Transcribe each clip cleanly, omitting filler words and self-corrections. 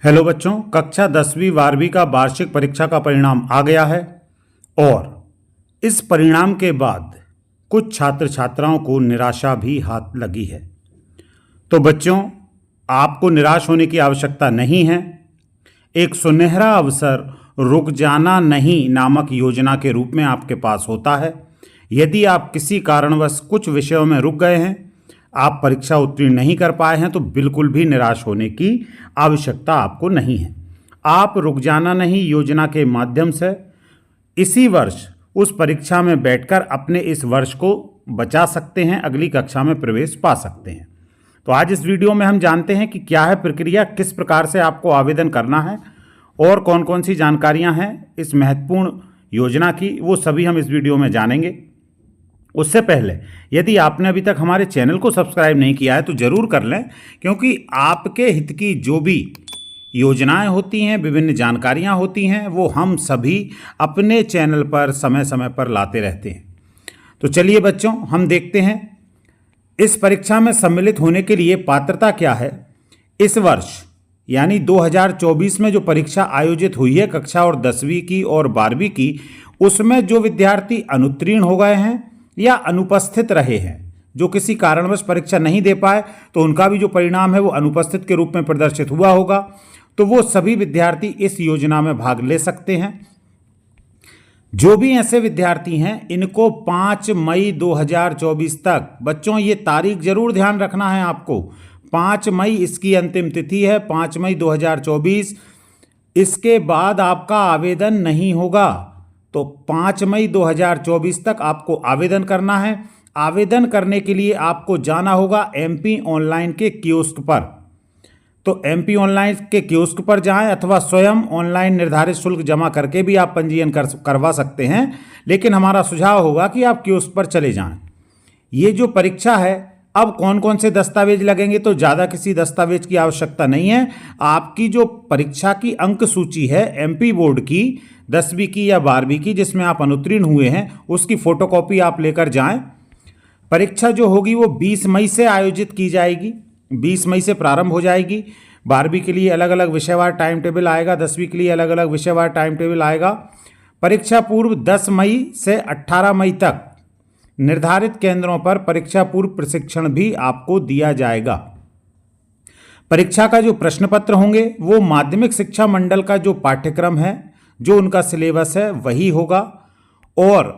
Hello बच्चों, कक्षा 10वीं 12वीं का वार्षिक परीक्षा का परिणाम आ गया है और इस परिणाम के बाद कुछ छात्र छात्राओं को निराशा भी हाथ लगी है। तो बच्चों, आपको निराश होने की आवश्यकता नहीं है। एक सुनहरा अवसर रुक जाना नहीं नामक योजना के रूप में आपके पास होता है। यदि आप किसी कारणवश कुछ विषयों में रुक गए हैं, आप परीक्षा उत्तीर्ण नहीं कर पाए हैं, तो बिल्कुल भी निराश होने की आवश्यकता आपको नहीं है। आप रुक जाना नहीं योजना के माध्यम से इसी वर्ष उस परीक्षा में बैठकर अपने इस वर्ष को बचा सकते हैं, अगली कक्षा में प्रवेश पा सकते हैं। तो आज इस वीडियो में हम जानते हैं कि क्या है प्रक्रिया, किस प्रकार से आपको आवेदन करना है और कौन कौन सी जानकारियां हैं इस महत्वपूर्ण योजना की, वो सभी हम इस वीडियो में जानेंगे। उससे पहले यदि आपने अभी तक हमारे चैनल को सब्सक्राइब नहीं किया है तो ज़रूर कर लें, क्योंकि आपके हित की जो भी योजनाएं होती हैं, विभिन्न जानकारियां होती हैं, वो हम सभी अपने चैनल पर समय समय पर लाते रहते हैं। तो चलिए बच्चों, हम देखते हैं इस परीक्षा में सम्मिलित होने के लिए पात्रता क्या है। इस वर्ष यानी 2024 में जो परीक्षा आयोजित हुई है कक्षा और 10वीं की और 12वीं की, उसमें जो विद्यार्थी अनुत्तीर्ण हो गए हैं या अनुपस्थित रहे हैं, जो किसी कारणवश परीक्षा नहीं दे पाए, तो उनका भी जो परिणाम है वो अनुपस्थित के रूप में प्रदर्शित हुआ होगा। तो वो सभी विद्यार्थी इस योजना में भाग ले सकते हैं। जो भी ऐसे विद्यार्थी हैं, इनको 5 मई 2024 तक, बच्चों ये तारीख जरूर ध्यान रखना है आपको, 5 मई इसकी अंतिम तिथि है, 5 मई 2024। इसके बाद आपका आवेदन नहीं होगा। तो 5 मई 2024 तक आपको आवेदन करना है। आवेदन करने के लिए आपको जाना होगा MP ऑनलाइन के कियोस्क पर। तो MP ऑनलाइन के कियोस्क पर जाएं अथवा स्वयं ऑनलाइन निर्धारित शुल्क जमा करके भी आप पंजीयन करवा सकते हैं, लेकिन हमारा सुझाव होगा कि आप कियोस्क पर चले जाएं। ये जो परीक्षा है, अब कौन कौन से दस्तावेज लगेंगे, तो ज़्यादा किसी दस्तावेज की आवश्यकता नहीं है। आपकी जो परीक्षा की अंक सूची है MP बोर्ड की 10वीं की या 12वीं की, जिसमें आप अनुत्तीर्ण हुए हैं, उसकी फोटोकॉपी आप लेकर जाएं। परीक्षा जो होगी वो 20 मई से आयोजित की जाएगी, 20 मई से प्रारंभ हो जाएगी। 12वीं के लिए अलग अलग विषयवार टाइम टेबल आएगा, 10वीं के लिए अलग अलग विषयवार टाइम टेबल आएगा। परीक्षा पूर्व 10 मई से 18 मई तक निर्धारित केंद्रों पर परीक्षा पूर्व प्रशिक्षण भी आपको दिया जाएगा। परीक्षा का जो प्रश्न पत्र होंगे वो माध्यमिक शिक्षा मंडल का जो पाठ्यक्रम है, जो उनका सिलेबस है, वही होगा। और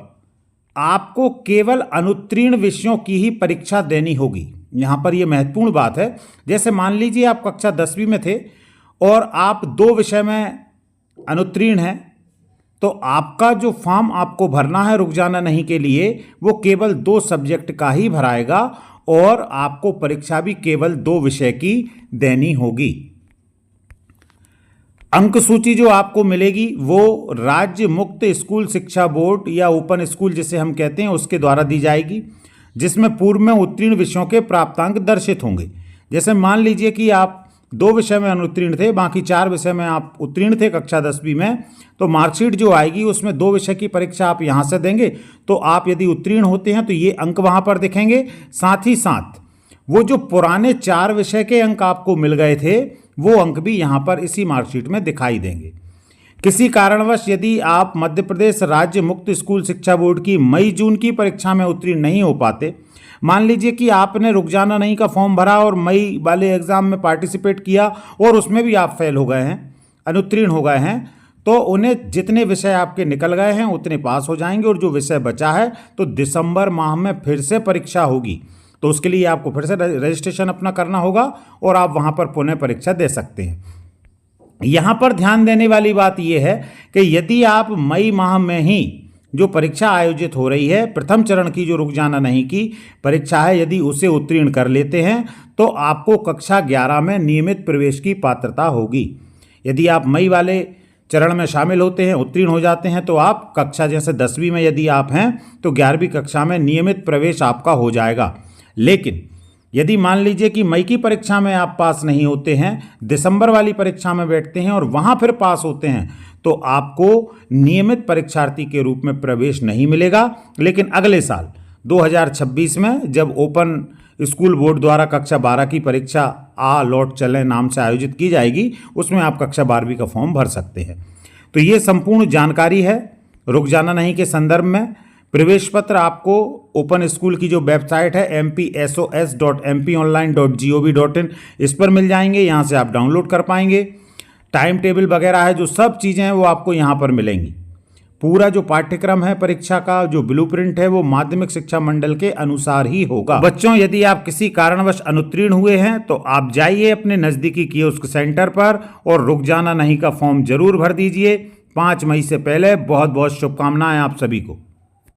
आपको केवल अनुत्तीर्ण विषयों की ही परीक्षा देनी होगी। यहाँ पर यह महत्वपूर्ण बात है। जैसे मान लीजिए आप कक्षा 10वीं में थे और आप 2 विषय में अनुत्तीर्ण हैं, तो आपका जो फॉर्म आपको भरना है रुक जाना नहीं के लिए, वो केवल 2 सब्जेक्ट का ही भराएगा और आपको परीक्षा भी केवल 2 विषय की देनी होगी। अंक सूची जो आपको मिलेगी वो राज्य मुक्त स्कूल शिक्षा बोर्ड या ओपन स्कूल जिसे हम कहते हैं, उसके द्वारा दी जाएगी, जिसमें पूर्व में उत्तीर्ण विषयों के प्राप्तांक दर्शित होंगे। जैसे मान लीजिए कि आप 2 विषय में अनुत्तीर्ण थे, बाकी 4 विषय में आप उत्तीर्ण थे कक्षा 10वीं में, तो मार्कशीट जो आएगी उसमें 2 विषय की परीक्षा आप यहाँ से देंगे। तो आप यदि उत्तीर्ण होते हैं तो ये अंक वहाँ पर दिखेंगे। साथ ही साथ वो जो पुराने 4 विषय के अंक आपको मिल गए थे, वो अंक भी यहाँ पर इसी मार्कशीट में दिखाई देंगे। किसी कारणवश यदि आप मध्य प्रदेश राज्य मुक्त स्कूल शिक्षा बोर्ड की मई जून की परीक्षा में उत्तीर्ण नहीं हो पाते, मान लीजिए कि आपने रुक जाना नहीं का फॉर्म भरा और मई वाले एग्जाम में पार्टिसिपेट किया और उसमें भी आप फेल हो गए हैं, अनुत्तीर्ण हो गए हैं, तो उन्हें जितने विषय आपके निकल गए हैं उतने पास हो जाएंगे और जो विषय बचा है तो दिसंबर माह में फिर से परीक्षा होगी। तो उसके लिए आपको फिर से रजिस्ट्रेशन अपना करना होगा और आप वहां पर पुनः परीक्षा दे सकते हैं। यहां पर ध्यान देने वाली बात यह है कि यदि आप मई माह में ही जो परीक्षा आयोजित हो रही है, प्रथम चरण की जो रुक जाना नहीं की परीक्षा है, यदि उसे उत्तीर्ण कर लेते हैं तो आपको कक्षा 11 में नियमित प्रवेश की पात्रता होगी। यदि आप मई वाले चरण में शामिल होते हैं, उत्तीर्ण हो जाते हैं, तो आप कक्षा जैसे 10वीं में यदि आप हैं तो 11वीं कक्षा में नियमित प्रवेश आपका हो जाएगा। लेकिन यदि मान लीजिए कि मई की परीक्षा में आप पास नहीं होते हैं, दिसंबर वाली परीक्षा में बैठते हैं और वहां फिर पास होते हैं, तो आपको नियमित परीक्षार्थी के रूप में प्रवेश नहीं मिलेगा। लेकिन अगले साल 2026 में जब ओपन स्कूल बोर्ड द्वारा कक्षा 12 की परीक्षा आ लौट चलें नाम से आयोजित की जाएगी, उसमें आप कक्षा 12वीं का फॉर्म भर सकते हैं। तो ये संपूर्ण जानकारी है रुक जाना नहीं के संदर्भ में। प्रवेश पत्र आपको ओपन स्कूल की जो वेबसाइट है mpsos.mponline.gov.in इस पर मिल जाएंगे, यहाँ से आप डाउनलोड कर पाएंगे। टाइम टेबल वगैरह है, जो सब चीज़ें हैं वो आपको यहाँ पर मिलेंगी। पूरा जो पाठ्यक्रम है परीक्षा का, जो ब्लूप्रिंट है, वो माध्यमिक शिक्षा मंडल के अनुसार ही होगा। बच्चों, यदि आप किसी कारणवश अनुत्तीर्ण हुए हैं तो आप जाइए अपने नज़दीकी कियोस्क सेंटर पर और रुक जाना नहीं का फॉर्म जरूर भर दीजिए। 5 मई से पहले बहुत बहुत शुभकामनाएं आप सभी को।